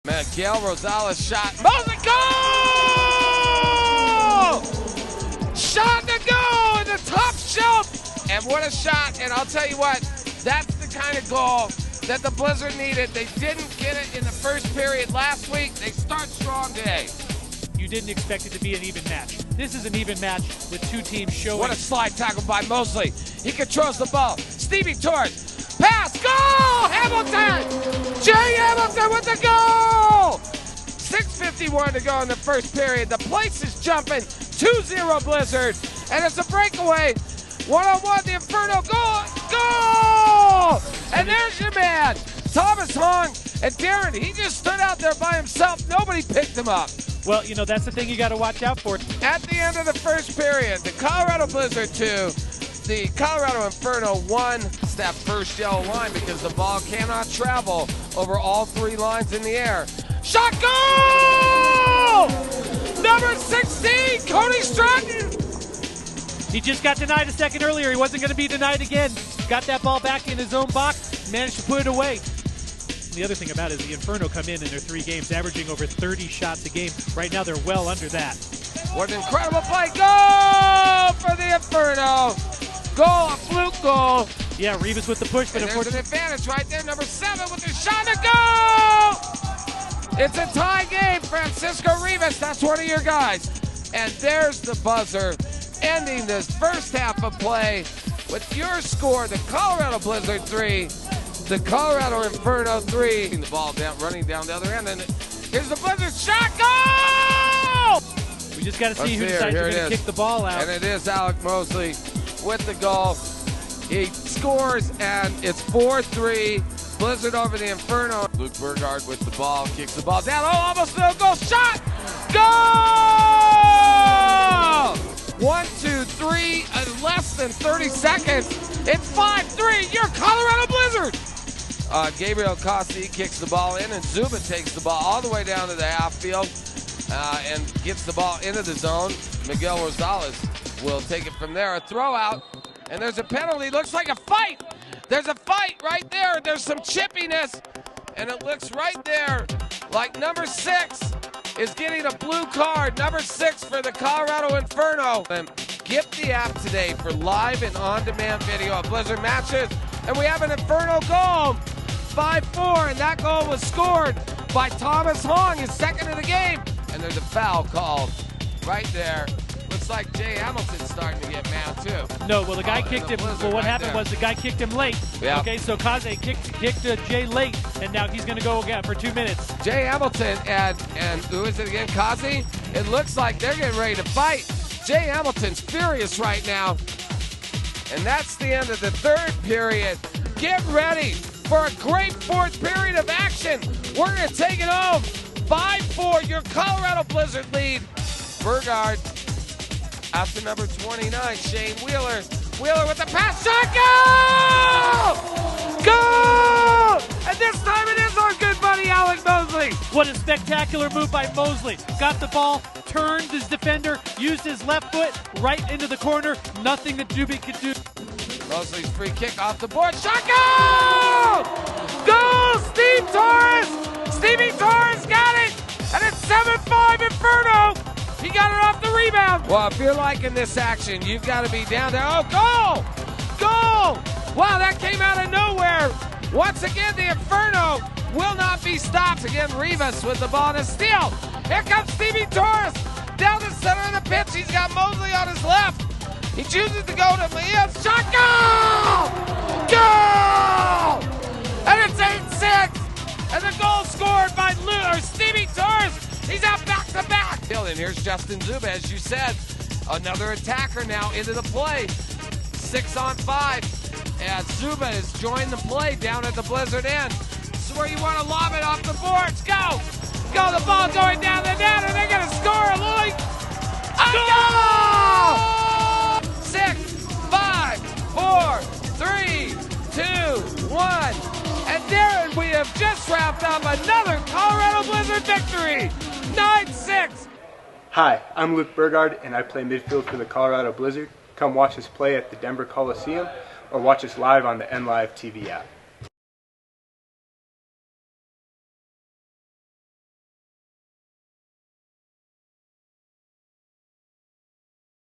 Miguel Rosales shot. Mosley, goal! Shot to go in the top shelf. And what a shot. And I'll tell you what, that's the kind of goal that the Blizzard needed. They didn't get it in the first period last week. They start strong today. You didn't expect it to be an even match. This is an even match with two teams showing. What a slide tackle by Mosley. He controls the ball. Stevie Torres. Pass. Goal! Hamilton! Jay Hamilton with the goal! 6:51 to go in the first period. The place is jumping. 2-0 Blizzard. And it's a breakaway. One-on-one, the Inferno. Goal! Goal! And there's your man, Thomas Hong. And Darren, he just stood out there by himself. Nobody picked him up. Well, you know, that's the thing you got to watch out for. At the end of the first period, the Colorado Blizzard 2, the Colorado Inferno 1. It's that first yellow line because the ball cannot travel over all three lines in the air. Shot goal! Number 16, Cody Stratton. He just got denied a second earlier. He wasn't going to be denied again. Got that ball back in his own box, managed to put it away. The other thing about it is the Inferno come in their 3 games, averaging over 30 shots a game. Right now, they're well under that. What an incredible play. Goal for the Inferno. Goal, a fluke goal. Yeah, Rivas with the push, but there's an advantage right there. Number 7 with the shot to go. It's a tie game. Francisco Rivas, that's one of your guys. And there's the buzzer, ending this first half of play with your score, the Colorado Blizzard 3. The Colorado Inferno 3. The ball down, running down the other end, and here's the Blizzard shot. Goal! We just got to see who decides to kick the ball out. And it is Alec Mosley with the goal. He scores, and it's 4-3. Blizzard over the Inferno. Luke Burgard with the ball, kicks the ball down. Oh, almost no goal. Shot! Goal! 1, 2, 3, in less than 30 seconds. It's 5-3. You're Colorado Blizzard. Gabriel Costi kicks the ball in, and Zuba takes the ball all the way down to the half field and gets the ball into the zone. Miguel Rosales will take it from there. A throw out, and there's a penalty. Looks like a fight. There's a fight right there. There's some chippiness, and it looks right there like number 6 is getting a blue card. Number 6 for the Colorado Inferno. And get the app today for live and on-demand video of Blizzard matches. And we have an Inferno goal, 5-4, and that goal was scored by Thomas Hong, his second of the game. And there's a foul called right there. Looks like Jay Hamilton's starting to get mad too. No, well the guy kicked him. Well, what happened was the guy kicked him late. Yeah. Okay, so Kaze kicked Jay late, and now he's going to go again for 2 minutes. Jay Hamilton and who is it again? Kaze. It looks like they're getting ready to fight. Jay Hamilton's furious right now. And that's the end of the third period. Get ready for a great fourth period of action. We're going to take it home. 5-4, your Colorado Blizzard lead. Burgard after number 29, Shane Wheeler. Wheeler with the pass. Shot. Goal! Goal! And this time it is our good buddy Alec Mosley. What a spectacular move by Mosley. Got the ball, turned his defender, used his left foot right into the corner. Nothing that Zuby could do. Mosley's free kick off the board. Shot. Goal! Goal! Steve Torres! Stevie Torres got it! And it's 7-5 Inferno! He got it off the rebound. Well, if you're liking this action, you've got to be down there. Oh, goal! Goal! Wow, that came out of nowhere. Once again, the Inferno will not be stopped. Again, Rivas with the ball and a steal. Here comes Stevie Torres down the center of the pitch. He's got Mosley on his left. He chooses to go to Leah. Shot. Goal! Goal! And it's 8-6. And the goal scored by Stevie Torres. He's out back to back. And here's Justin Zuba, as you said. Another attacker now into the play. 6-on-5. And Zuba has joined the play down at the Blizzard end. This is where you want to lob it off the boards. Go! Go, the ball going down the net, and they're going to score a Louis. A goal! 6, 5, 4, 3, 2, 1. And Darren, we have just wrapped up another Colorado Blizzard victory. 9-6. Hi, I'm Luke Burgard, and I play midfield for the Colorado Blizzard. Come watch us play at the Denver Coliseum or watch us live on the NLive TV app.